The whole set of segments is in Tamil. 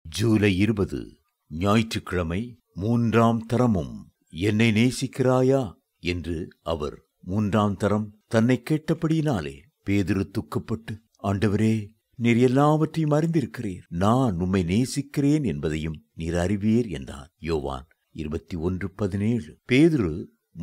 ஜூலை 20 ஞாயிற்றுக்கிழமை. 3ஆம் தரமும். என்னை நேசிக்கிறாயா என்று அவர் 3ஆம் தரம் தன்னை கேட்டபடியினாலே பேதுரு துக்கப்பட்டு, ஆண்டவரே, நீர் எல்லாவற்றையும் அறிந்திருக்கிறீர், நான் உம்மை நேசிக்கிறேன் என்பதையும் நீர் அறிவீர் என்றார். யோவான் 21:17. பேதுரு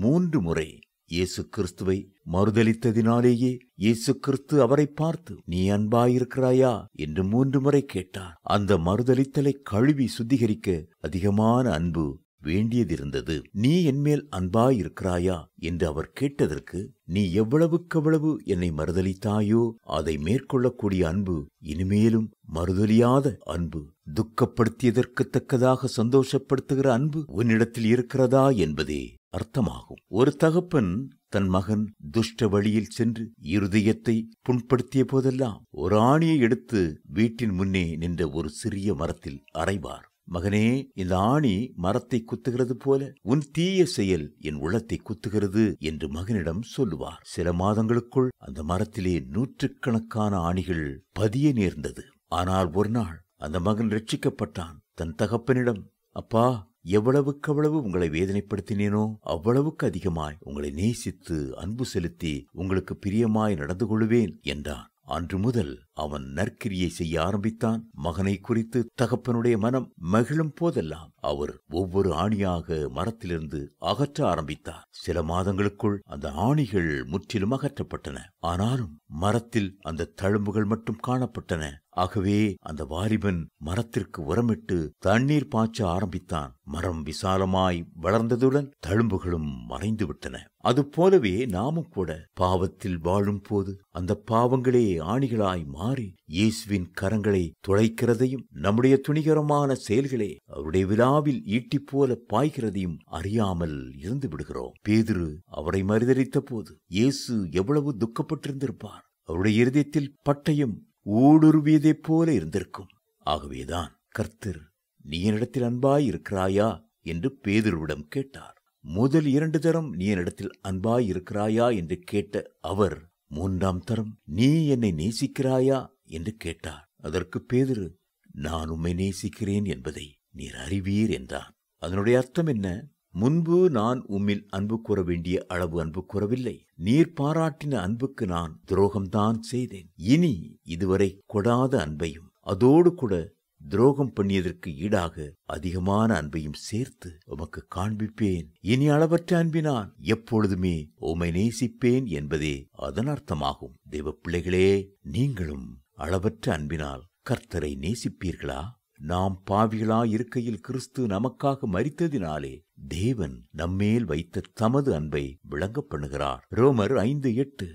3 முறை இயேசு கிறிஸ்துவை மறுதலித்ததினாலேயே இயேசு கிறிஸ்து அவரை பார்த்து, நீ அன்பாயிருக்கிறாயா என்று 3 முறை கேட்டார். அந்த மறுதலித்தலை கழுவி சுத்திகரிக்க அதிகமான அன்பு வேண்டியதிருந்தது. நீ என்மேல் அன்பாயிருக்கிறாயா என்று அவர் கேட்டதற்கு, நீ எவ்வளவுக்கவ்வளவு என்னை மறுதலித்தாயோ அதை மேற்கொள்ளக்கூடிய அன்பு, இனிமேலும் மறுதலியாத அன்பு, துக்கப்படுத்தியதற்கு தக்கதாக சந்தோஷப்படுத்துகிற அன்பு உன்னிடத்தில் இருக்கிறதா என்பதே அர்த்தமாகும். ஒரு தகப்பன் தன் மகன் துஷ்ட வழியில் சென்று இருதயத்தை புண்படுத்திய போதெல்லாம் ஒரு ஆணியை எடுத்து வீட்டின் முன்னே நின்ற ஒரு சிறிய மரத்தில் அறைவார். மகனே, இந்த ஆணி மரத்தை குத்துகிறது போல உன் தீய செயல் என் உள்ளத்தை குத்துகிறது என்று மகனிடம் சொல்லுவார். சில மாதங்களுக்குள் அந்த மரத்திலே 100கணக்கான ஆணிகள் பதிய நேர்ந்தது. ஆனால் ஒரு நாள் அந்த மகன் ரட்சிக்கப்பட்டான். தன் தகப்பனிடம், அப்பா, எவ்வளவுக்கவ்வளவு உங்களை வேதனைப்படுத்தினேனோ அவ்வளவுக்கு அதிகமாய் உங்களை நேசித்து அன்பு செலுத்தி உங்களுக்கு பிரியமாய் நடந்து கொள்வேன் என்றான். அன்று முதல் அவன் நற்கிரியை செய்ய ஆரம்பித்தான். மகனை குறித்து தகப்பனுடைய மனம் மகிழும் போதெல்லாம் அவர் ஒவ்வொரு ஆணியாக மரத்திலிருந்து அகற்ற ஆரம்பித்தார். சில மாதங்களுக்குள் அந்த ஆணிகள் முற்றிலும் அகற்றப்பட்டன. ஆனாலும் மரத்தில் அந்த தழும்புகள் மட்டும் காணப்பட்டன. ஆகவே அந்த வாலிபன் மரத்திற்கு உரமிட்டு தண்ணீர் பாய்ச்ச ஆரம்பித்தான். மரம் விசாலமாய் வளர்ந்ததுடன் தழும்புகளும் மறைந்துவிட்டன. அதுபோலவே நாமும் கூட பாவத்தில் வாழும் போது அந்த பாவங்களே ஆணிகளாய் மாறி இயேசுவின் கரங்களை துளைக்கிறதையும் நம்முடைய துணிகரமான செயல்களே அவருடைய விழாவில் ஈட்டி போல பாய்கிறதையும் அறியாமல் இருந்து விடுகிறோம். பேதுரு அவரை மறுதலித்த போது இயேசு எவ்வளவு துக்கப்பட்டிருந்திருப்பார். அவருடைய இருதயத்தில் பட்டயம் ஊடுருவியதைப் போல இருந்திருக்கும். ஆகவேதான் கர்த்தர், நீ என்னிடத்தில் அன்பாய் இருக்கிறாயா என்று பேதுருவிடம் கேட்டார். முதல் 2 தரம் நீ என்னிடத்தில் அன்பாய் இருக்கிறாயா என்று கேட்ட அவர் 3ஆம் தரம் நீ என்னை நேசிக்கிறாயா என்று கேட்டார். அதற்கு பேதுரு, நான் உம்மை நேசிக்கிறேன் என்பதை நீர் அறிவீர் என்றான். அதனுடைய அர்த்தம் என்ன? முன்பு நான் உம்மில் அன்பு கூற வேண்டிய அளவு அன்பு கூறவில்லை. நீர் பாராட்டின அன்புக்கு நான் துரோகம்தான் செய்தேன். இனி இதுவரை கொடாத அன்பையும் அதோடு கூட துரோகம் பண்ணியதற்கு ஈடாக அதிகமான அன்பையும் சேர்த்து உமக்கு காண்பிப்பேன். இனி அளவற்ற அன்பினால் எப்பொழுதுமே உம்மை நேசிப்பேன் என்பதே அதன் அர்த்தமாகும். தேவ பிள்ளைகளே, நீங்களும் அளவற்ற அன்பினால் கர்த்தரை நேசிப்பீர்களா? நாம் பாவிகளாய் இருக்கையில் கிறிஸ்து நமக்காக மரித்ததினாலே தேவன் நம்மேல் வைத்த தமது அன்பை விளங்க பண்ணுகிறார். ரோமர் 5:8.